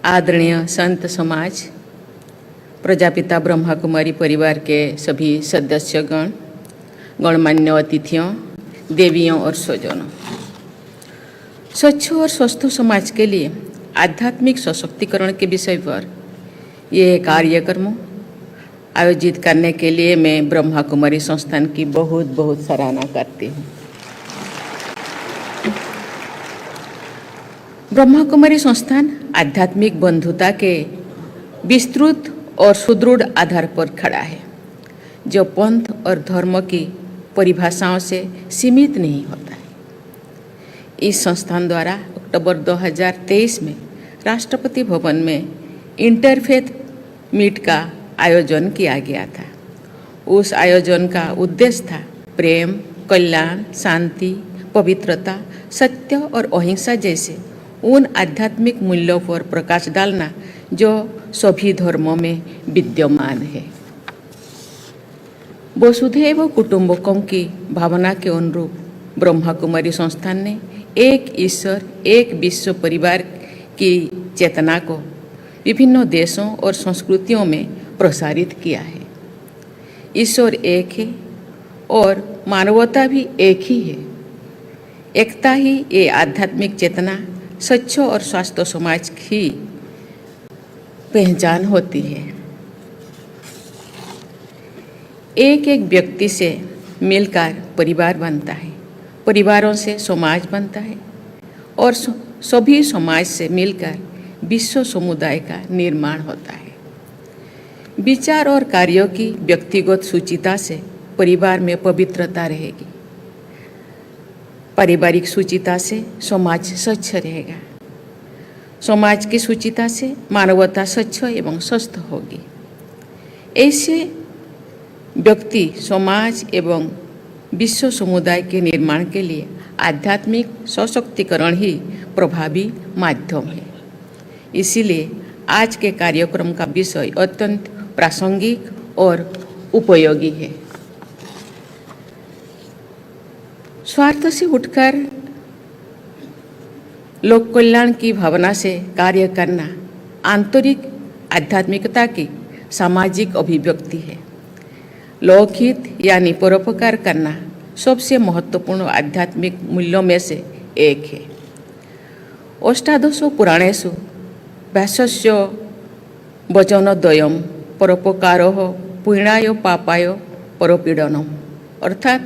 आदरणीय संत समाज, प्रजापिता ब्रह्मा कुमारी परिवार के सभी सदस्यगण, गणमान्य अतिथियों, देवियों और स्वजनों, स्वच्छ और स्वस्थ समाज के लिए आध्यात्मिक सशक्तिकरण के विषय पर ये कार्यक्रम आयोजित करने के लिए मैं ब्रह्मा कुमारी संस्थान की बहुत बहुत सराहना करती हूँ। ब्रह्मा कुमारी संस्थान आध्यात्मिक बंधुता के विस्तृत और सुदृढ़ आधार पर खड़ा है, जो पंथ और धर्म की परिभाषाओं से सीमित नहीं होता है। इस संस्थान द्वारा अक्टूबर 2023 में राष्ट्रपति भवन में इंटरफेथ मीट का आयोजन किया गया था। उस आयोजन का उद्देश्य था प्रेम, कल्याण, शांति, पवित्रता, सत्य और अहिंसा जैसे उन आध्यात्मिक मूल्यों पर प्रकाश डालना जो सभी धर्मों में विद्यमान है। वसुधैव कुटुंबकम की भावना के अनुरूप ब्रह्मा कुमारी संस्थान ने एक ईश्वर एक विश्व परिवार की चेतना को विभिन्न देशों और संस्कृतियों में प्रसारित किया है। ईश्वर एक है और मानवता भी एक ही है। एकता ही ये आध्यात्मिक चेतना, स्वच्छ और स्वस्थ समाज की पहचान होती है। एक एक व्यक्ति से मिलकर परिवार बनता है, परिवारों से समाज बनता है और सभी समाज से मिलकर विश्व समुदाय का निर्माण होता है। विचार और कार्यों की व्यक्तिगत सुचिता से परिवार में पवित्रता रहेगी, पारिवारिक सुचिता से समाज स्वच्छ रहेगा, समाज की सुचिता से मानवता स्वच्छ एवं स्वस्थ होगी। ऐसे व्यक्ति समाज एवं विश्व समुदाय के निर्माण के लिए आध्यात्मिक सशक्तिकरण ही प्रभावी माध्यम है। इसीलिए आज के कार्यक्रम का विषय अत्यंत प्रासंगिक और उपयोगी है। स्वार्थ से उठकर लोक कल्याण की भावना से कार्य करना आंतरिक आध्यात्मिकता की सामाजिक अभिव्यक्ति है। लोकहित यानी परोपकार करना सबसे महत्वपूर्ण आध्यात्मिक मूल्यों में से एक है। अष्टादशो पुराणेषु भाष्यस्य वचनद्वयम् परोपकारोः पुण्याय पापाय परपीडनम्, अर्थात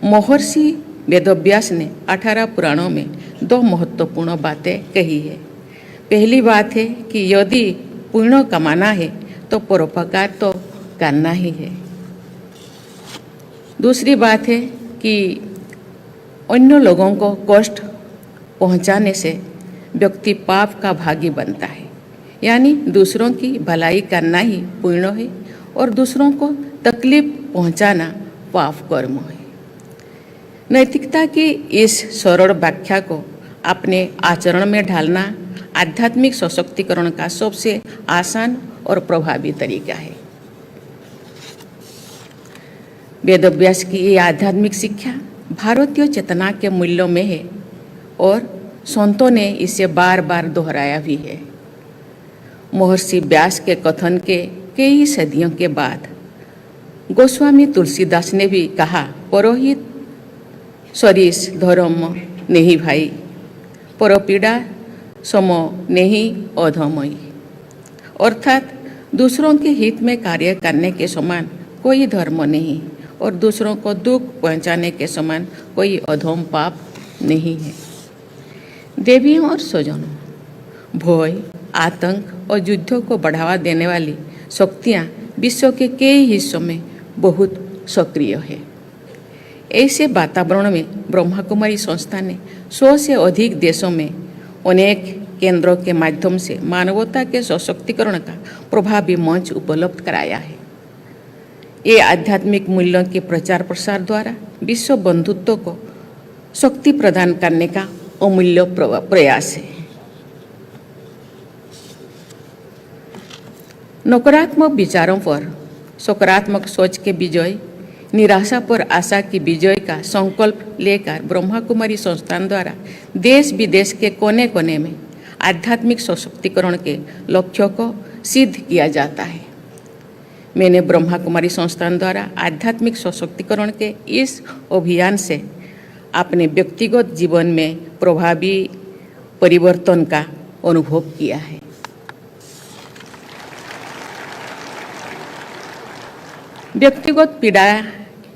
महर्षि वेदव्यास ने 18 पुराणों में 2 महत्वपूर्ण बातें कही है। पहली बात है कि यदि पुण्य कमाना है तो परोपकार तो करना ही है। दूसरी बात है कि अन्य लोगों को कष्ट पहुंचाने से व्यक्ति पाप का भागी बनता है, यानी दूसरों की भलाई करना ही पुण्य है और दूसरों को तकलीफ पहुंचाना पाप कर्म है। नैतिकता की इस सरल व्याख्या को अपने आचरण में ढालना आध्यात्मिक सशक्तिकरण का सबसे आसान और प्रभावी तरीका है। वेदव्यास की ये आध्यात्मिक शिक्षा भारतीय चेतना के मूल्यों में है और संतों ने इसे बार बार दोहराया भी है। महर्षि व्यास के कथन के कई सदियों के बाद गोस्वामी तुलसीदास ने भी कहा, परोहित सरिस धर्म नहीं भाई, परपीड़ा सम नहीं अधमई, अर्थात दूसरों के हित में कार्य करने के समान कोई धर्म नहीं और दूसरों को दुख पहुंचाने के समान कोई अधम पाप नहीं है। देवियों और स्वजनों, भय, आतंक और युद्धों को बढ़ावा देने वाली शक्तियाँ विश्व के कई हिस्सों में बहुत सक्रिय है। ऐसे वातावरण में ब्रह्मा कुमारी संस्था ने 100 से अधिक देशों में अनेक केंद्रों के माध्यम से मानवता के सशक्तिकरण का प्रभावी मंच उपलब्ध कराया है। ये आध्यात्मिक मूल्यों के प्रचार प्रसार द्वारा विश्व बंधुत्व को शक्ति प्रदान करने का अमूल्य प्रयास है। नकारात्मक विचारों पर सकारात्मक सोच के विजय, निराशा पर आशा की विजय का संकल्प लेकर ब्रह्मा कुमारी संस्थान द्वारा देश विदेश के कोने कोने में आध्यात्मिक सशक्तिकरण के लक्ष्यों को सिद्ध किया जाता है। मैंने ब्रह्मा कुमारी संस्थान द्वारा आध्यात्मिक सशक्तिकरण के इस अभियान से अपने व्यक्तिगत जीवन में प्रभावी परिवर्तन का अनुभव किया है। व्यक्तिगत पीड़ा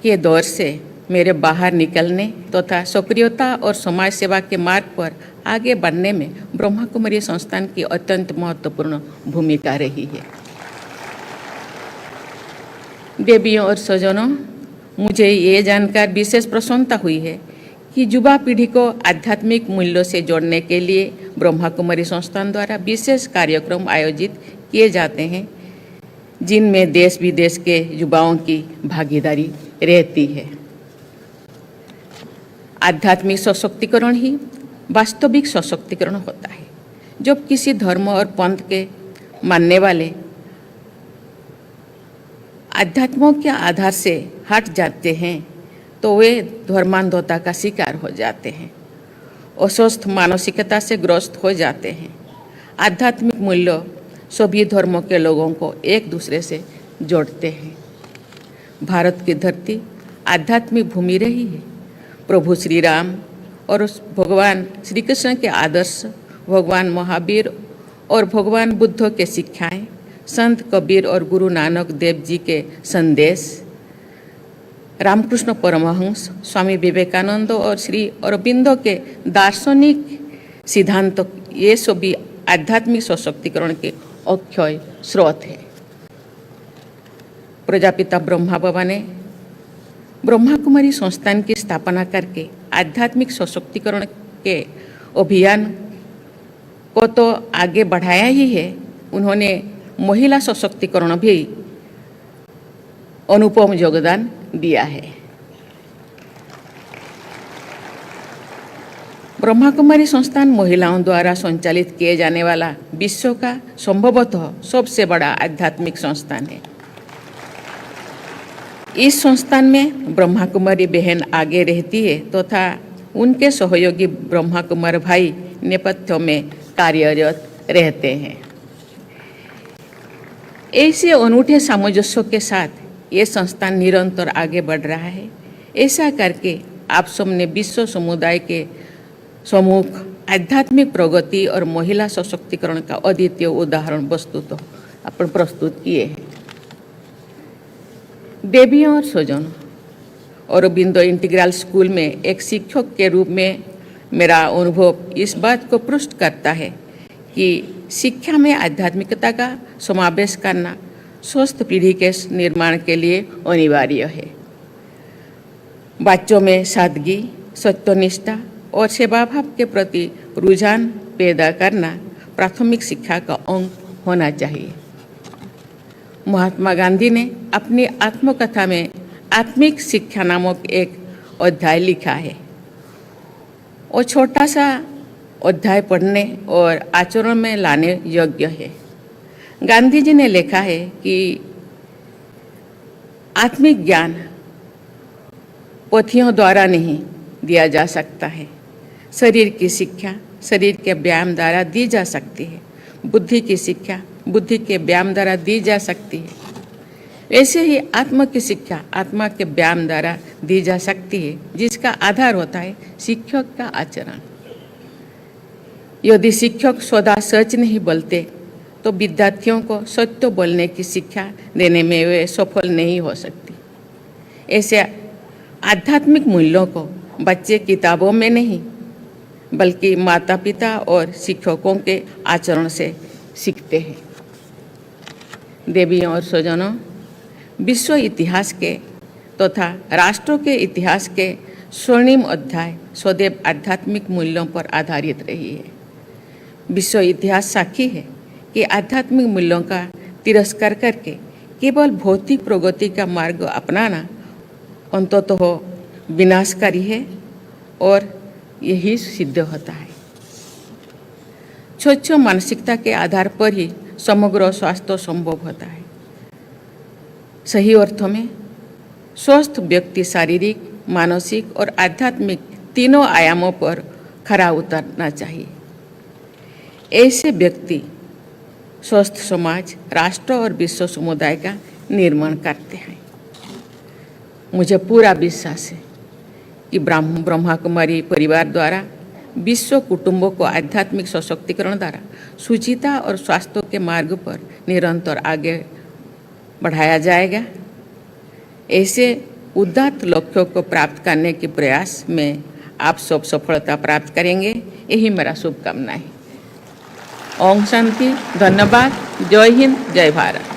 के दौर से मेरे बाहर निकलने तथा सक्रियता और समाज सेवा के मार्ग पर आगे बढ़ने में ब्रह्मा कुमारी संस्थान की अत्यंत महत्वपूर्ण भूमिका रही है। देवियों और स्वजनों, मुझे ये जानकर विशेष प्रसन्नता हुई है कि युवा पीढ़ी को आध्यात्मिक मूल्यों से जोड़ने के लिए ब्रह्मा कुमारी संस्थान द्वारा विशेष कार्यक्रम आयोजित किए जाते हैं, जिनमें देश विदेश के युवाओं की भागीदारी रहती है। आध्यात्मिक सशक्तिकरण ही वास्तविक सशक्तिकरण होता है। जब किसी धर्म और पंथ के मानने वाले अध्यात्मों के आधार से हट जाते हैं तो वे धर्मांधता का शिकार हो जाते हैं, अस्वस्थ मानसिकता से ग्रस्त हो जाते हैं। आध्यात्मिक मूल्य सभी धर्मों के लोगों को एक दूसरे से जोड़ते हैं। भारत की धरती आध्यात्मिक भूमि रही है। प्रभु श्री राम और भगवान श्री कृष्ण के आदर्श, भगवान महावीर और भगवान बुद्ध के शिक्षाएं, संत कबीर और गुरु नानक देव जी के संदेश, रामकृष्ण परमहंस, स्वामी विवेकानंद और श्री अरबिंदो के दार्शनिक सिद्धांत, ये सभी आध्यात्मिक सशक्तिकरण के अक्षय स्रोत है। प्रजापिता ब्रह्मा बाबा ने ब्रह्मा कुमारी संस्थान की स्थापना करके आध्यात्मिक सशक्तिकरण के अभियान को तो आगे बढ़ाया ही है, उन्होंने महिला सशक्तिकरण भी अनुपम योगदान दिया है। ब्रह्मा कुमारी संस्थान महिलाओं द्वारा संचालित किए जाने वाला विश्व का संभवतः सबसे बड़ा आध्यात्मिक संस्थान है। इस संस्थान में ब्रह्मा कुमारी बहन आगे रहती है तथा उनके सहयोगी ब्रह्मा कुमार भाई नेपथ्य में कार्यरत रहते हैं। ऐसे अनूठे सामंजस्य के साथ ये संस्थान निरंतर आगे बढ़ रहा है। ऐसा करके आप सबने विश्व समुदाय के सम्मुख आध्यात्मिक प्रगति और महिला सशक्तिकरण का अद्वितीय उदाहरण वस्तुतः अपन प्रस्तुत किए हैं। देवियों और स्वजनों, अरबिंदो इंटीग्रल स्कूल में एक शिक्षक के रूप में मेरा अनुभव इस बात को पुष्ट करता है कि शिक्षा में आध्यात्मिकता का समावेश करना स्वस्थ पीढ़ी के निर्माण के लिए अनिवार्य है। बच्चों में सादगी, सत्यनिष्ठा और सेवाभाव के प्रति रुझान पैदा करना प्राथमिक शिक्षा का अंग होना चाहिए। महात्मा गांधी ने अपनी आत्मकथा में आत्मिक शिक्षा नामक एक अध्याय लिखा है। वो छोटा सा अध्याय पढ़ने और आचरण में लाने योग्य है। गांधी जी ने लिखा है कि आत्मिक ज्ञान पोथियों द्वारा नहीं दिया जा सकता है। शरीर की शिक्षा शरीर के व्यायाम द्वारा दी जा सकती है। बुद्धि की शिक्षा बुद्धि के व्यायाम द्वारा दी जा सकती है। ऐसे ही आत्मा की शिक्षा आत्मा के व्यायाम द्वारा दी जा सकती है, जिसका आधार होता है शिक्षक का आचरण। यदि शिक्षक सदा सच नहीं बोलते तो विद्यार्थियों को सत्य बोलने की शिक्षा देने में वे सफल नहीं हो सकती। ऐसे आध्यात्मिक मूल्यों को बच्चे किताबों में नहीं बल्कि माता पिता और शिक्षकों के आचरण से सीखते हैं। देवियों और स्वजनों, विश्व इतिहास के तथा राष्ट्रों के इतिहास के स्वर्णिम अध्याय सदैव आध्यात्मिक मूल्यों पर आधारित रही है। विश्व इतिहास साक्षी है कि आध्यात्मिक मूल्यों का तिरस्कार करके केवल भौतिक प्रगति का मार्ग अपनाना अंततः विनाशकारी है और यही सिद्ध होता है। स्वच्छ मानसिकता के आधार पर ही समग्र स्वास्थ्य संभव होता है। सही अर्थों में स्वस्थ व्यक्ति शारीरिक, मानसिक और आध्यात्मिक तीनों आयामों पर खरा उतरना चाहिए। ऐसे व्यक्ति स्वस्थ समाज, राष्ट्र और विश्व समुदाय का निर्माण करते हैं। मुझे पूरा विश्वास है कि ब्रह्मा कुमारी परिवार द्वारा विश्व कुटुंबों को आध्यात्मिक सशक्तिकरण द्वारा सुचिता और स्वास्थ्य के मार्ग पर निरंतर आगे बढ़ाया जाएगा। ऐसे उदात्त लक्ष्यों को प्राप्त करने के प्रयास में आप सब सफलता प्राप्त करेंगे, यही मेरा शुभकामना है। ओम शांति। धन्यवाद। जय हिंद, जय भारत।